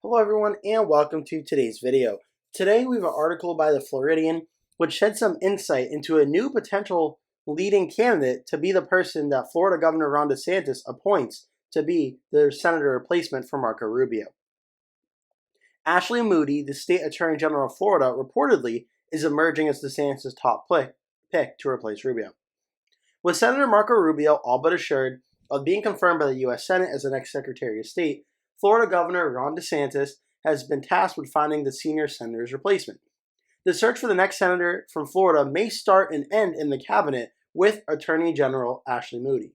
Hello everyone and welcome to today's video. Today we have an article by the Floridian which sheds some insight into a new potential leading candidate to be the person that Florida Governor Ron Desantis appoints to be the senator replacement for Marco Rubio. Ashley Moody, the state attorney general of Florida, reportedly is emerging as DeSantis' top pick to replace Rubio. With Senator Marco Rubio all but assured of being confirmed by the U.S. Senate as the next Secretary of State, Florida Governor Ron Desantis has been tasked with finding the senior senator's replacement. The search for the next senator from Florida may start and end in the cabinet with Attorney General Ashley Moody.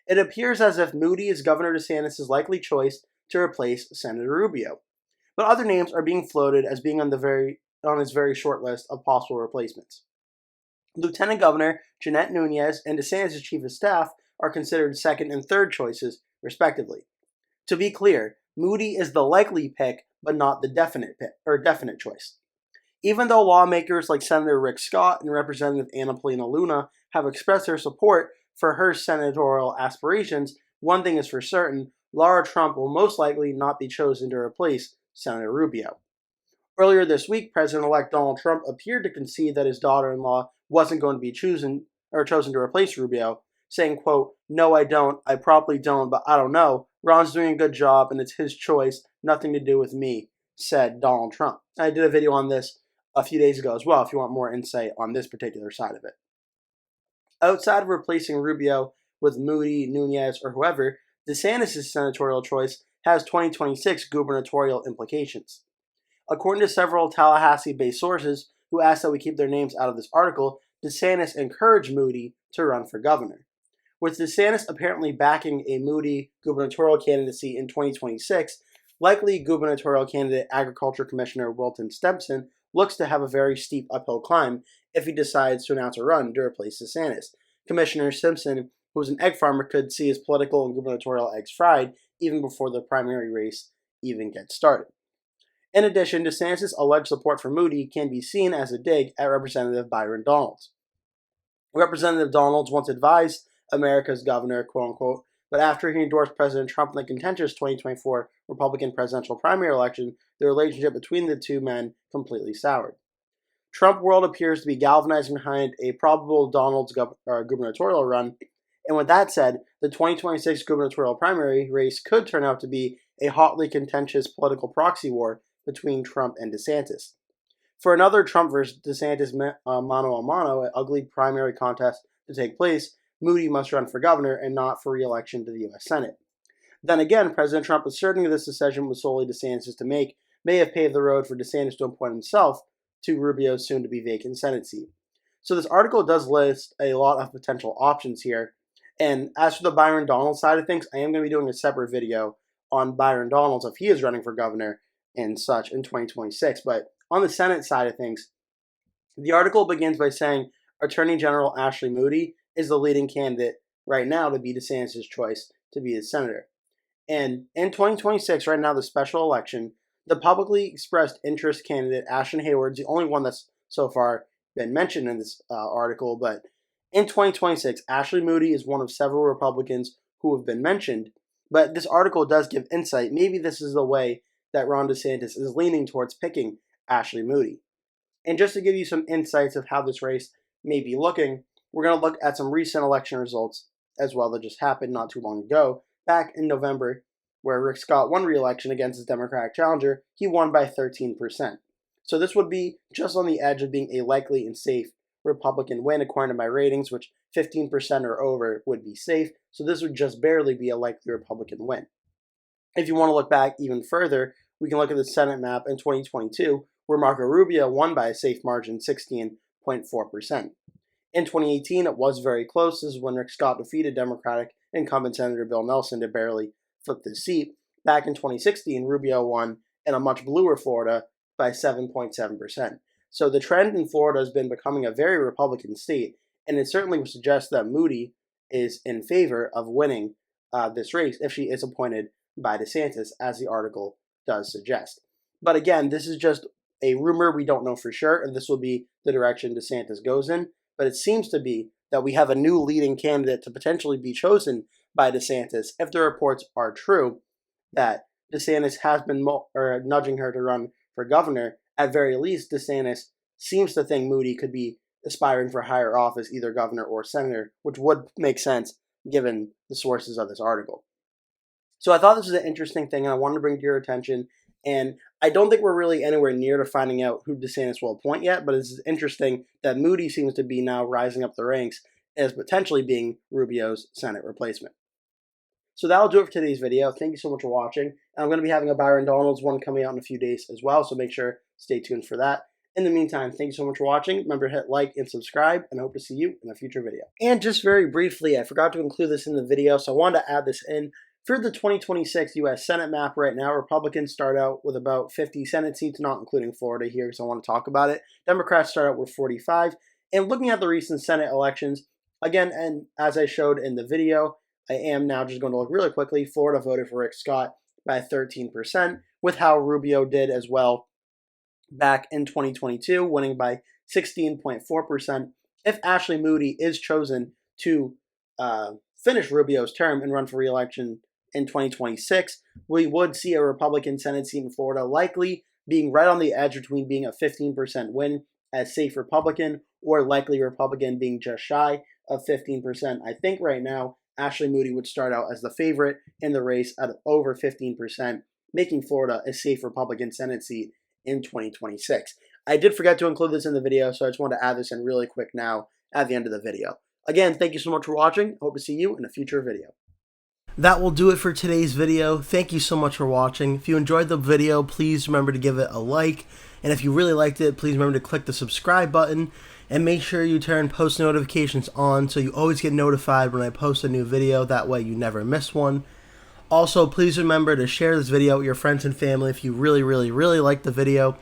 It appears as if Moody is Governor DeSantis' likely choice to replace Senator Rubio, but other names are being floated as being on his very short list of possible replacements. Lieutenant Governor Jeanette Nunez and DeSantis' chief of staff are considered second and third choices, respectively. To be clear, Moody is the likely pick, but not the definite choice. Even though lawmakers like Senator Rick Scott and Representative Anna Paulina Luna have expressed their support for her senatorial aspirations, one thing is for certain: Laura Trump will most likely not be chosen to replace Senator Rubio. Earlier this week, President-elect Donald Trump appeared to concede that his daughter-in-law wasn't going to be chosen to replace Rubio, saying, quote, "No, I don't. I probably don't, but I don't know. Ron's doing a good job, and it's his choice. Nothing to do with me," said Donald Trump. I did a video on this a few days ago as well, if you want more insight on this particular side of it. Outside of replacing Rubio with Moody, Nunez, or whoever, DeSantis' senatorial choice has 2026 gubernatorial implications. According to several Tallahassee-based sources who asked that we keep their names out of this article, DeSantis encouraged Moody to run for governor. With DeSantis apparently backing a Moody gubernatorial candidacy in 2026, likely gubernatorial candidate Agriculture Commissioner Wilton Stempson looks to have a very steep uphill climb if he decides to announce a run to replace DeSantis. Commissioner Simpson, who's an egg farmer, could see his political and gubernatorial eggs fried even before the primary race even gets started. In addition, DeSantis' alleged support for Moody can be seen as a dig at Representative Byron Donalds. Representative Donalds once advised America's governor, quote-unquote, but after he endorsed President Trump in the contentious 2024 Republican presidential primary election, the relationship between the two men completely soured. Trump world appears to be galvanizing behind a probable Donalds gubernatorial run, and with that said, the 2026 gubernatorial primary race could turn out to be a hotly contentious political proxy war between Trump and DeSantis. For another Trump versus DeSantis mano a mano, an ugly primary contest to take place, Moody must run for governor and not for re-election to the U.S. Senate. Then again, President Trump asserting this decision was solely DeSantis to make may have paved the road for DeSantis to appoint himself to Rubio's soon-to-be vacant Senate seat. So this article does list a lot of potential options here. And as for the Byron Donalds side of things, I am going to be doing a separate video on Byron Donalds if he is running for governor and such in 2026. But on the Senate side of things, the article begins by saying Attorney General Ashley Moody is the leading candidate right now to be DeSantis' choice to be the senator. And in 2026, right now, the special election, the publicly expressed interest candidate, Ashton Hayward's the only one that's so far been mentioned in this article. But in 2026, Ashley Moody is one of several Republicans who have been mentioned. But this article does give insight. Maybe this is the way that Ron DeSantis is leaning towards picking Ashley Moody. And just to give you some insights of how this race may be looking, we're going to look at some recent election results as well that just happened not too long ago, back in November, where Rick Scott won re-election against his Democratic challenger. He won by 13%. So this would be just on the edge of being a likely and safe Republican win, according to my ratings, which 15% or over would be safe. So this would just barely be a likely Republican win. If you want to look back even further, we can look at the Senate map in 2022, where Marco Rubio won by a safe margin, 16.4%. In 2018, it was very close. This is when Rick Scott defeated Democratic incumbent Senator Bill Nelson to barely flip the seat. Back in 2016, Rubio won in a much bluer Florida by 7.7%. So the trend in Florida has been becoming a very Republican state, and it certainly would suggest that Moody is in favor of winning this race if she is appointed by DeSantis, as the article does suggest. But again, this is just a rumor. We don't know for sure, and this will be the direction DeSantis goes in. But it seems to be that we have a new leading candidate to potentially be chosen by DeSantis if the reports are true that DeSantis has been nudging her to run for governor, at very least, DeSantis seems to think Moody could be aspiring for higher office, either governor or senator, which would make sense given the sources of this article. So I thought this was an interesting thing, and I wanted to bring to your attention. And I don't think we're really anywhere near to finding out who DeSantis will appoint yet, but it's interesting that Moody seems to be now rising up the ranks as potentially being Rubio's Senate replacement. So that'll do it for today's video. Thank you so much for watching. And I'm going to be having a Byron Donalds one coming out in a few days as well, so make sure stay tuned for that. In the meantime, thank you so much for watching. Remember to hit like and subscribe, and I hope to see you in a future video. And just very briefly, I forgot to include this in the video, so I wanted to add this in. For the 2026 U.S. Senate map right now, Republicans start out with about 50 Senate seats, not including Florida here because I want to talk about it. Democrats start out with 45. And looking at the recent Senate elections, again, and as I showed in the video, I am now just going to look really quickly. Florida voted for Rick Scott by 13%, with how Rubio did as well back in 2022, winning by 16.4%. If Ashley Moody is chosen to finish Rubio's term and run for re-election in 2026, we would see a Republican Senate seat in Florida likely being right on the edge between being a 15% win as safe Republican or likely Republican being just shy of 15%. I think right now Ashley Moody would start out as the favorite in the race at over 15%, making Florida a safe Republican Senate seat in 2026. I did forget to include this in the video, so I just want to add this in really quick now at the end of the video. Again, thank you so much for watching. Hope to see you in a future video. That will do it for today's video. Thank you so much for watching. If you enjoyed the video, please remember to give it a like. And if you really liked it, please remember to click the subscribe button. And make sure you turn post notifications on so you always get notified when I post a new video. That way you never miss one. Also, please remember to share this video with your friends and family if you really like the video.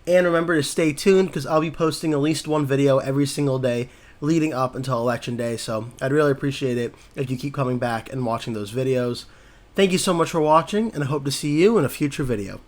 And remember to stay tuned because I'll be posting at least one video every single day leading up until Election Day. So I'd really appreciate it if you keep coming back and watching those videos. Thank you so much for watching, and I hope to see you in a future video.